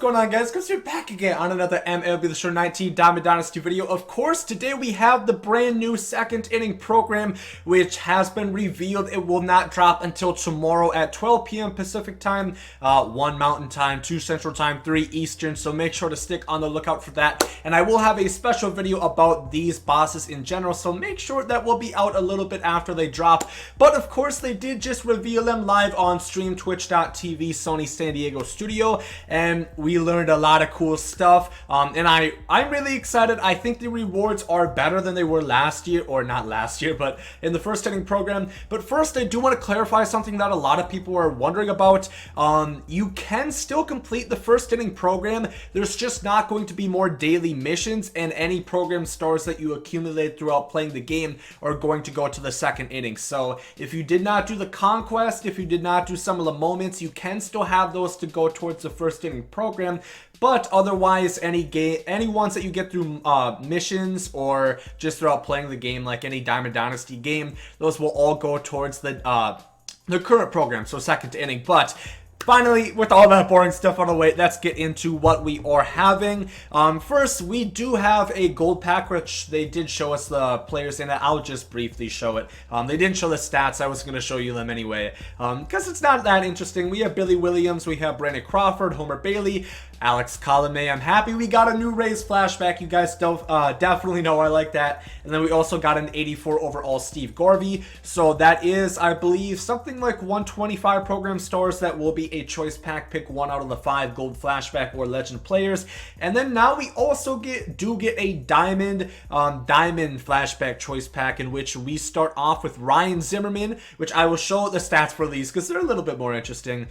going on, guys? We're back again on another MLB The Show 19 Diamond Dynasty video. Of course, today we have the brand new second inning program, which has been revealed. It will not drop until tomorrow at 12 p.m. Pacific time, 1 Mountain time, 2 Central time, 3 Eastern. So make sure to stick on the lookout for that. And I will have a special video about these bosses in general. So make sure that will be out a little bit after they drop. But of course, they did just reveal them live on stream, twitch.tv, Sony San Diego studio. And we learned a lot of cool stuff, and I'm really excited. I think the rewards are better than they were last year, or not last year, but in the first inning program. But first, I do want to clarify something that a lot of people are wondering about. You can still complete the first inning program. There's just not going to be more daily missions, and any program stars that you accumulate throughout playing the game are going to go to the second inning. So if you did not do the conquest, if you did not do some of the moments, you can still have those to go towards the first inning program. But otherwise, any ones that you get through missions or just throughout playing the game, like any Diamond Dynasty game, those will all go towards the current program, so second inning. But finally, with all that boring stuff on the way, let's get into what we are having. First, we do have a gold pack, which they did show us the players in it. I'll just briefly show it. They didn't show the stats. I was going to show you them anyway, because it's not that interesting. We have Billy Williams, we have Brandon Crawford, Homer Bailey, Alex Colomé. I'm happy we got a new Rays flashback. You guys definitely know I like that. And then we also got an 84 overall Steve Garvey. So that is, I believe, something like 125 program stars that will be a choice pack. Pick 1 out of the 5 gold flashback or legend players. And then now we also get a diamond flashback choice pack, in which we start off with Ryan Zimmerman, which I will show the stats for these because they're a little bit more interesting.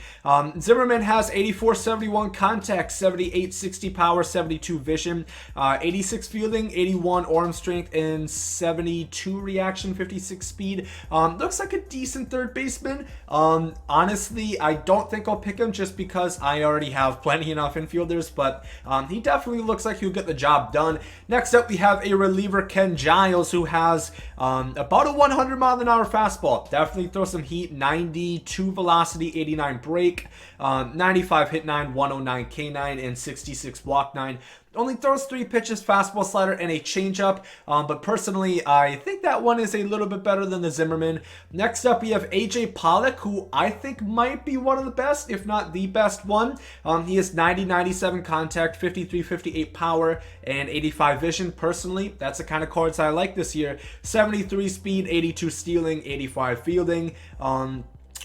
Zimmerman has 84-71 contact, 78-60 power, 72 vision, 86 fielding, 81 arm strength, and 72 reaction, 56 speed. Looks like a decent third baseman. Honestly, I don't think I'll pick him just because I already have plenty enough infielders, but he definitely looks like he'll get the job done. Next up, we have a reliever, Ken Giles, who has about a 100-mile-an-hour fastball. Definitely throw some heat. 92 velocity, 89 break, 95 hit 9, 109 K9, and 66 walk 9. Only throws 3 pitches, fastball, slider, and a changeup. But personally, I think that one is a little bit better than the Zimmerman. Next up, we have AJ Pollock, who I think might be one of the best, if not the best one. He has 90-97 contact, 53-58 power, and 85 vision. Personally, that's the kind of cards I like this year. 73 speed, 82 stealing, 85 fielding.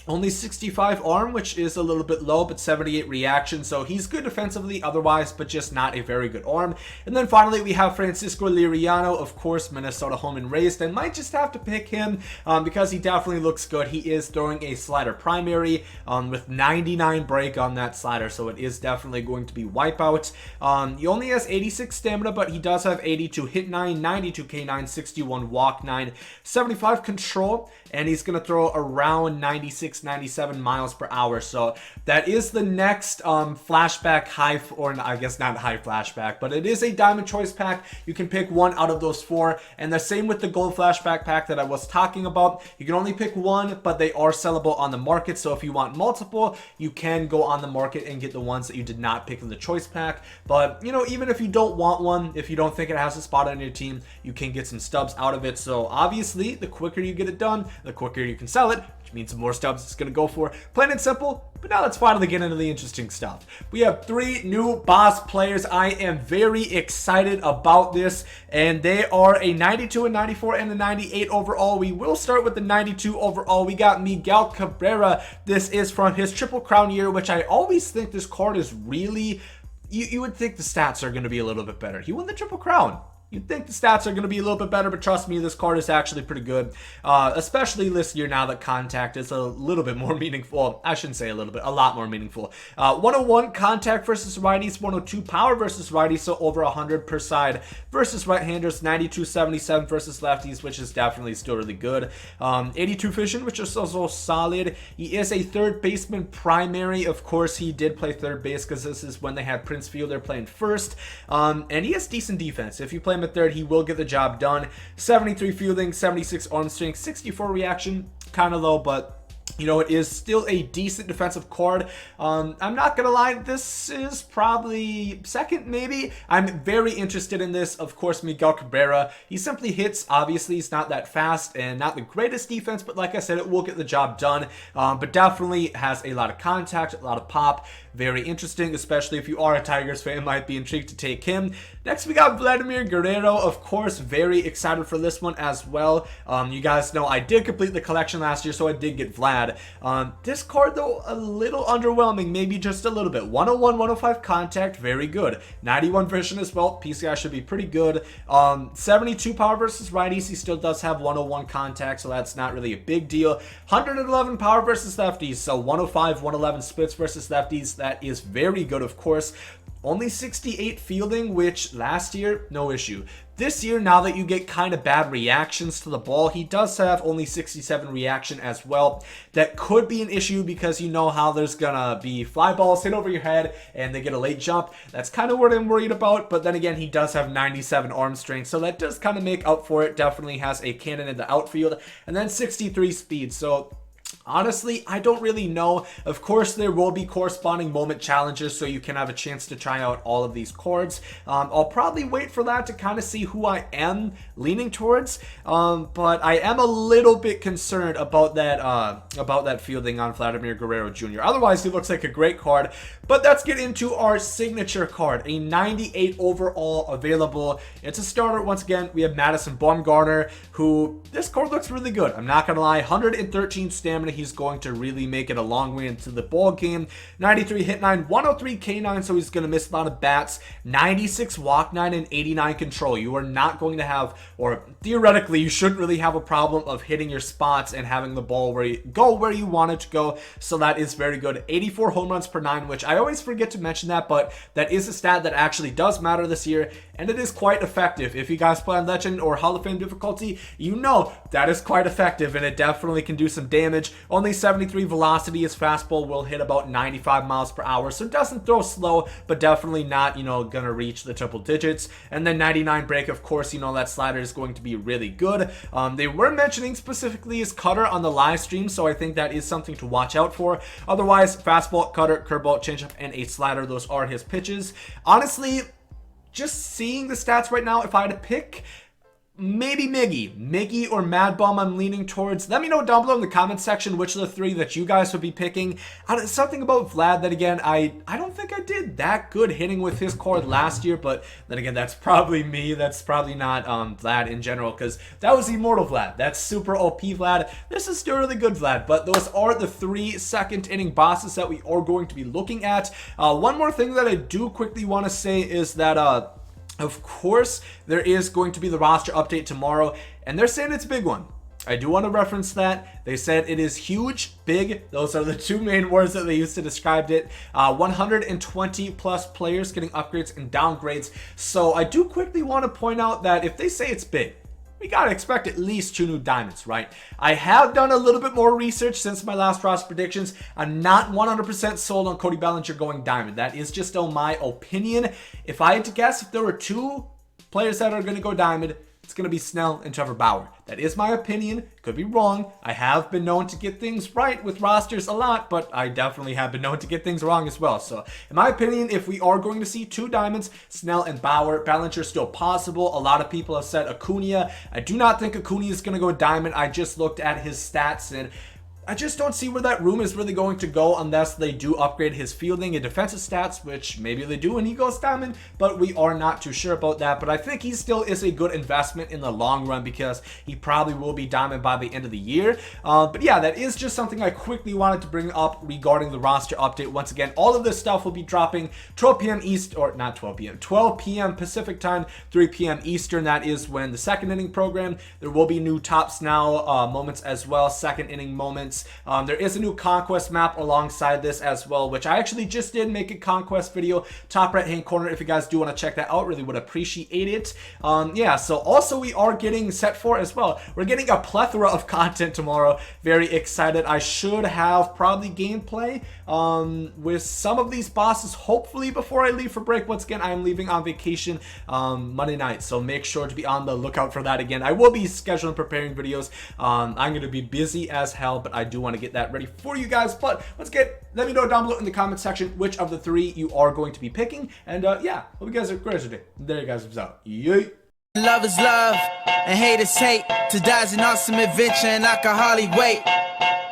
Only 65 arm, which is a little bit low, but 78 reaction. So he's good defensively otherwise, but just not a very good arm. And then finally, we have Francisco Liriano, of course, Minnesota home and raised. And might just have to pick him because he definitely looks good. He is throwing a slider primary with 99 break on that slider. So it is definitely going to be wipeout. He only has 86 stamina, but he does have 82 hit 9, 92 K9, 61 walk 9, 75 control. And he's going to throw around 97 miles per hour. So that is the next flashback high, or I guess not high flashback, but it is a diamond choice pack. You can pick 1 out of those 4. And the same with the gold flashback pack that I was talking about. You can only pick 1, but they are sellable on the market. So if you want multiple, you can go on the market and get the ones that you did not pick in the choice pack. But, you know, even if you don't want one, if you don't think it has a spot on your team, you can get some stubs out of it. So obviously, the quicker you get it done, the quicker you can sell it, which means the more stubs it's going to go for. Plain and simple. But now let's finally get into the interesting stuff. We have 3 new boss players. I am very excited about this, and they are a 92, a 94, and a 98 overall. We will start with the 92 overall. We got Miguel Cabrera. This is from his Triple Crown year, which I always think this card is really... You would think the stats are going to be a little bit better. He won the Triple Crown. You'd think the stats are going to be a little bit better, but trust me, this card is actually pretty good, especially this year now that contact is a little bit more meaningful. I shouldn't say a little bit, a lot more meaningful. 101 contact versus righties, 102 power versus righties, so over 100 per side versus right-handers, 92-77 versus lefties, which is definitely still really good. 82 vision, which is also solid. He is a third baseman primary. Of course, he did play third base because this is when they had Prince Fielder playing first, and he has decent defense. If you play him at third, he will get the job done. 73 fielding, 76 arm strength, 64 reaction, kind of low, but you know, it is still a decent defensive card. I'm not gonna lie, this is probably second, maybe. I'm very interested in this. Of course, Miguel Cabrera, he simply hits. Obviously, he's not that fast and not the greatest defense, but like I said, it will get the job done. But definitely has a lot of contact, a lot of pop. Very interesting, especially if you are a Tigers fan, might be intrigued to take him. Next, we got Vladimir Guerrero. Of course, very excited for this one as well. You guys know I did complete the collection last year, so I did get Vlad. This card, though, a little underwhelming, maybe just a little bit. 101, 105 contact, very good. 91 vision as well. PCI should be pretty good. 72 power versus righties. He still does have 101 contact, so that's not really a big deal. 111 power versus lefties, so 105, 111 splits versus lefties. That is very good, of course. Only 68 fielding, which last year, no issue. This year, now that you get kind of bad reactions to the ball, he does have only 67 reaction as well. That could be an issue because you know how there's gonna be fly balls hit over your head and they get a late jump. That's kind of what I'm worried about, but then again, he does have 97 arm strength, so that does kind of make up for it. Definitely has a cannon in the outfield, and then 63 speed, so honestly, I don't really know. Of course, there will be corresponding moment challenges, so you can have a chance to try out all of these cards. I'll probably wait for that to kind of see who I am leaning towards, but I am a little bit concerned about that fielding on Vladimir Guerrero Jr. Otherwise, he looks like a great card. But let's get into our signature card, a 98 overall available. It's a starter. Once again, we have Madison Bumgarner, who this card looks really good. I'm not gonna lie, 113 stamina. He's going to really make it a long way into the ball game. 93 hit 9, 103 K9, so he's going to miss a lot of bats. 96 walk 9 and 89 control. You are not going to have, or theoretically, you shouldn't really have a problem of hitting your spots and having the ball where you want it to go. So that is very good. 84 home runs per 9, which I always forget to mention that, but that is a stat that actually does matter this year, and it is quite effective. If you guys play on Legend or Hall of Fame difficulty, you know that is quite effective, and it definitely can do some damage. Only 73 velocity. His fastball will hit about 95 miles per hour, so it doesn't throw slow, but definitely not, you know, gonna reach the triple digits. And then 99 break, of course, you know, that slider is going to be really good. They were mentioning specifically his cutter on the live stream, so I think that is something to watch out for. Otherwise, fastball, cutter, curveball, changeup, and a slider, those are his pitches. Honestly, just seeing the stats right now, if I had to pick, maybe Miggy or Mad Bum I'm leaning towards. Let me know down below in the comment section which of the three that you guys would be picking. Something about Vlad that again, I don't think I did that good hitting with his card last year, but then again, that's probably me. That's probably not Vlad in general, because that was Immortal Vlad. That's super OP Vlad. This is still really good Vlad, but those are the 3 second inning bosses that we are going to be looking at. One more thing that I do quickly want to say is that of course, there is going to be the roster update tomorrow, and they're saying it's a big one. I do want to reference that. They said it is huge, big. Those are the 2 main words that they used to describe it. 120 plus players getting upgrades and downgrades. So I do quickly want to point out that if they say it's big, we gotta expect at least 2 new diamonds, right? I have done a little bit more research since my last roster predictions. I'm not 100% sold on Cody Bellinger going diamond. That is just still my opinion. If I had to guess, if there were 2 players that are going to go diamond, it's going to be Snell and Trevor Bauer. That is my opinion. Could be wrong. I have been known to get things right with rosters a lot, but I definitely have been known to get things wrong as well. So, in my opinion, if we are going to see 2 diamonds, Snell and Bauer, Bellinger still possible. A lot of people have said Acuna. I do not think Acuna is going to go diamond. I just looked at his stats and I just don't see where that room is really going to go unless they do upgrade his fielding and defensive stats, which maybe they do when he goes diamond, but we are not too sure about that. But I think he still is a good investment in the long run because he probably will be diamond by the end of the year. But yeah, that is just something I quickly wanted to bring up regarding the roster update. Once again, all of this stuff will be dropping 12 p.m. East, or not 12 p.m., 12 p.m. Pacific time, 3 p.m. Eastern. That is when the second inning program. There will be new tops now moments as well, second inning moments. There is a new conquest map alongside this as well, which I actually just did make a conquest video, top right hand corner. If you guys do want to check that out, really would appreciate it. Yeah, so also we are getting set for as well. We're getting a plethora of content tomorrow. Very excited. I should have probably gameplay with some of these bosses hopefully before I leave for break. Once again, I am leaving on vacation Monday night, so make sure to be on the lookout for that again. I will be scheduling preparing videos. I'm going to be busy as hell, but I do want to get that ready for you guys. But let me know down below in the comment section which of the 3 you are going to be picking. And yeah, hope you guys are great today. There you guys are out. Yay. Love is love and hate is hate. To die is an awesome adventure and I can hardly wait.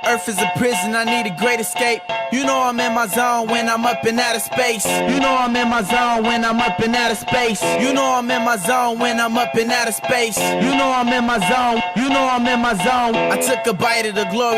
Earth is a prison, I need a great escape. You know I'm in my zone when I'm up in outer space. You know I'm in my zone when I'm up in outer space. You know I'm in my zone when I'm up in outer space. You know I'm in my zone. You know I'm in my zone. I took a bite of the glory.